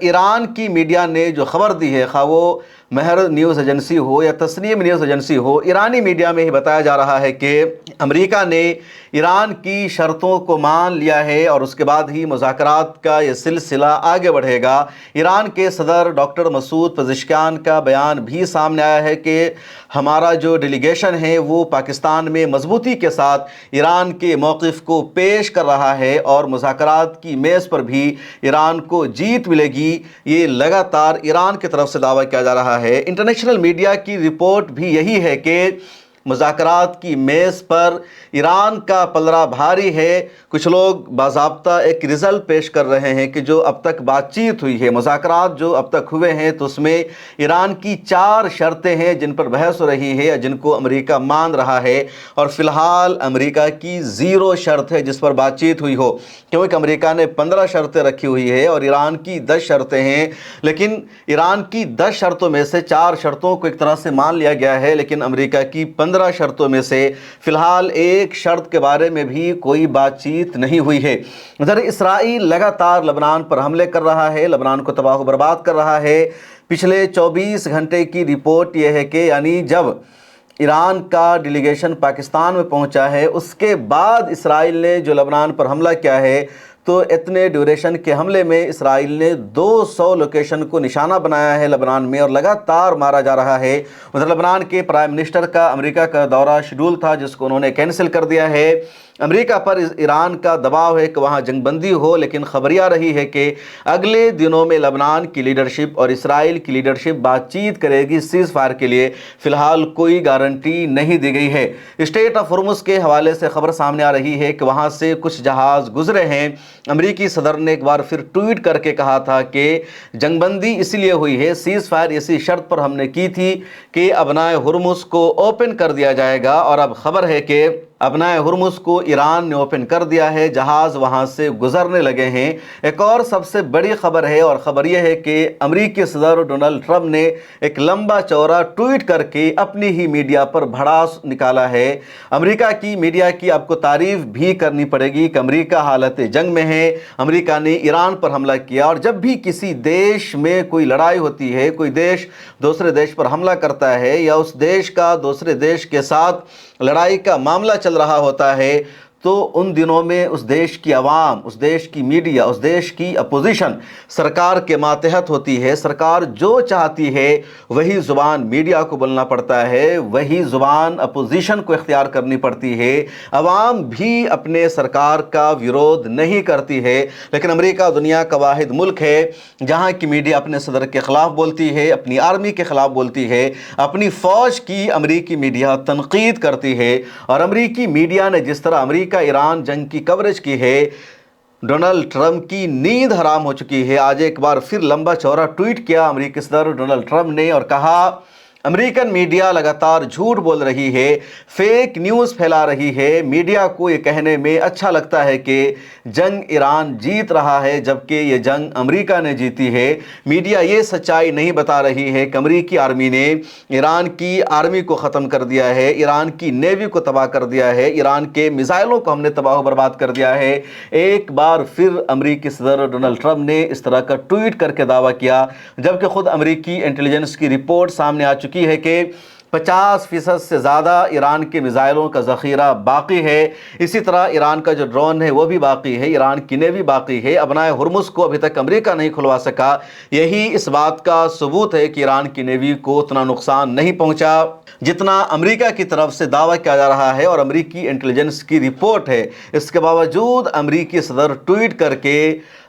ایران کی میڈیا نے جو خبر دی ہے، خواہ وہ مہر نیوز ایجنسی ہو یا تسنیم نیوز ایجنسی ہو، ایرانی میڈیا میں ہی بتایا جا رہا ہے کہ امریکہ نے ایران کی شرطوں کو مان لیا ہے اور اس کے بعد ہی مذاکرات کا یہ سلسلہ آگے بڑھے گا۔ ایران کے صدر ڈاکٹر مسعود پزشکیان کا بیان بھی سامنے آیا ہے کہ ہمارا جو ڈیلیگیشن ہے وہ پاکستان میں مضبوطی کے ساتھ ایران کے موقف کو پیش کر رہا ہے اور مذاکرات کی میز پر بھی ایران کو جیت ملے گی، یہ لگاتار ایران کی طرف سے دعویٰ کیا جا رہا ہے۔ انٹرنیشنل میڈیا کی رپورٹ بھی یہی ہے کہ مذاکرات کی میز پر ایران کا پلڑا بھاری ہے۔ کچھ لوگ باضابطہ ایک رزلٹ پیش کر رہے ہیں کہ جو اب تک بات چیت ہوئی ہے، مذاکرات جو اب تک ہوئے ہیں، تو اس میں ایران کی 4 شرطیں ہیں جن پر بحث ہو رہی ہے یا جن کو امریکہ مان رہا ہے، اور فی الحال امریکہ کی 0 شرط ہے جس پر بات چیت ہوئی ہو، کیونکہ امریکہ نے 15 شرطیں رکھی ہوئی ہے اور ایران کی 10 شرطیں ہیں، لیکن ایران کی 10 شرطوں میں سے 4 شرطوں کو ایک طرح سے مان لیا گیا ہے، لیکن امریکہ کی 15 شرطوں میں سے فی الحال ایک شرط کے بارے میں بھی کوئی بات چیت نہیں ہوئی ہے۔ ادھر اسرائیل لگاتار لبنان پر حملے کر رہا ہے، لبنان کو تباہ و برباد کر رہا ہے۔ پچھلے 24 گھنٹے کی رپورٹ یہ ہے کہ یعنی جب ایران کا ڈیلیگیشن پاکستان میں پہنچا ہے، اس کے بعد اسرائیل نے جو لبنان پر حملہ کیا ہے، تو اتنے ڈیوریشن کے حملے میں اسرائیل نے 200 لوکیشن کو نشانہ بنایا ہے لبنان میں، اور لگاتار مارا جا رہا ہے۔ ادھر لبنان کے پرائم منسٹر کا امریکہ کا دورہ شیڈول تھا جس کو انہوں نے کینسل کر دیا ہے۔ امریکہ پر ایران کا دباؤ ہے کہ وہاں جنگ بندی ہو، لیکن خبر آ رہی ہے کہ اگلے دنوں میں لبنان کی لیڈرشپ اور اسرائیل کی لیڈرشپ بات چیت کرے گی سیز فائر کے لیے۔ فی الحال کوئی گارنٹی نہیں دی گئی ہے۔ اسٹریٹ آف ہرمز کے حوالے سے خبر سامنے آ رہی ہے کہ وہاں سے کچھ جہاز گزرے ہیں۔ امریکی صدر نے ایک بار پھر ٹویٹ کر کے کہا تھا کہ جنگ بندی اس لیے ہوئی ہے، سیز فائر اسی شرط پر ہم نے کی تھی کہ ابنائے ہرمز کو اوپن کر دیا جائے گا، اور اب خبر ہے کہ ابنائے ہرمز کو ایران نے اوپن کر دیا ہے، جہاز وہاں سے گزرنے لگے ہیں۔ ایک اور سب سے بڑی خبر ہے، اور خبر یہ ہے کہ امریکی صدر ڈونلڈ ٹرمپ نے ایک لمبا چوڑا ٹویٹ کر کے اپنی ہی میڈیا پر بھڑاس نکالا ہے۔ امریکہ کی میڈیا کی آپ کو تعریف بھی کرنی پڑے گی کہ امریکہ حالت جنگ میں ہے، امریکہ نے ایران پر حملہ کیا، اور جب بھی کسی دیش میں کوئی لڑائی ہوتی ہے، کوئی دیش دوسرے دیش پر حملہ کرتا ہے یا اس دیش کا دوسرے دیش کے ساتھ لڑائی کا معاملہ چل رہا ہوتا ہے، تو ان دنوں میں اس دیش کی عوام، اس دیش کی میڈیا، اس دیش کی اپوزیشن سرکار کے ماتحت ہوتی ہے۔ سرکار جو چاہتی ہے وہی زبان میڈیا کو بولنا پڑتا ہے، وہی زبان اپوزیشن کو اختیار کرنی پڑتی ہے۔ عوام بھی اپنے سرکار کا ویرودھ نہیں کرتی ہے، لیکن امریکہ دنیا کا واحد ملک ہے جہاں کی میڈیا اپنے صدر کے خلاف بولتی ہے، اپنی آرمی کے خلاف بولتی ہے، اپنی فوج کی امریکی میڈیا تنقید کرتی ہے، اور امریکی میڈیا نے جس طرح امریکہ ایران جنگ کی کوریج کی ہے، ڈونلڈ ٹرمپ کی نیند حرام ہو چکی ہے۔ آج ایک بار پھر لمبا چوڑا ٹویٹ کیا امریکی صدر ڈونلڈ ٹرمپ نے اور کہا امریکن میڈیا لگاتار جھوٹ بول رہی ہے، فیک نیوز پھیلا رہی ہے۔ میڈیا کو یہ کہنے میں اچھا لگتا ہے کہ جنگ ایران جیت رہا ہے، جبکہ یہ جنگ امریکہ نے جیتی ہے۔ میڈیا یہ سچائی نہیں بتا رہی ہے کہ امریکی آرمی نے ایران کی آرمی کو ختم کر دیا ہے، ایران کی نیوی کو تباہ کر دیا ہے، ایران کے میزائلوں کو ہم نے تباہ و برباد کر دیا ہے۔ ایک بار پھر امریکی صدر ڈونلڈ ٹرمپ نے اس طرح کا ٹویٹ کر کے دعویٰ کیا، جبکہ خود امریکی انٹیلیجنس کی رپورٹ سامنے آ چکی ہے کہ 50% سے زیادہ ایران کے میزائلوں کا ذخیرہ باقی ہے۔ اسی طرح ایران کا جو ڈرون ہے وہ بھی باقی ہے، ایران کی نیوی باقی ہے۔ ابنائے ہرمز کو ابھی تک امریکہ نہیں کھلوا سکا۔ یہی اس بات کا ثبوت ہے کہ ایران کی نیوی کو اتنا نقصان نہیں پہنچا جتنا امریکہ کی طرف سے دعویٰ کیا جا رہا ہے اور امریکی انٹیلیجنس کی رپورٹ ہے۔ اس کے باوجود امریکی صدر ٹویٹ کر کے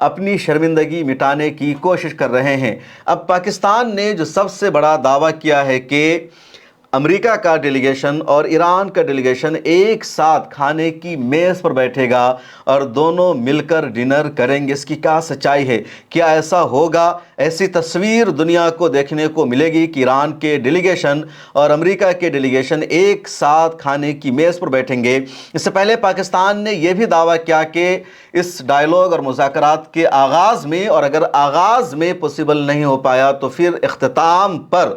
اپنی شرمندگی مٹانے کی کوشش کر رہے ہیں۔ اب پاکستان نے جو سب سے بڑا دعویٰ کیا ہے کہ امریکہ کا ڈیلیگیشن اور ایران کا ڈیلیگیشن ایک ساتھ کھانے کی میز پر بیٹھے گا اور دونوں مل کر ڈنر کریں گے، اس کی کیا سچائی ہے؟ کیا ایسا ہوگا؟ ایسی تصویر دنیا کو دیکھنے کو ملے گی کہ ایران کے ڈیلیگیشن اور امریکہ کے ڈیلیگیشن ایک ساتھ کھانے کی میز پر بیٹھیں گے؟ اس سے پہلے پاکستان نے یہ بھی دعویٰ کیا کہ اس ڈائیلاگ اور مذاکرات کے آغاز میں، اور اگر آغاز میں پوسیبل نہیں ہو پایا تو پھر اختتام پر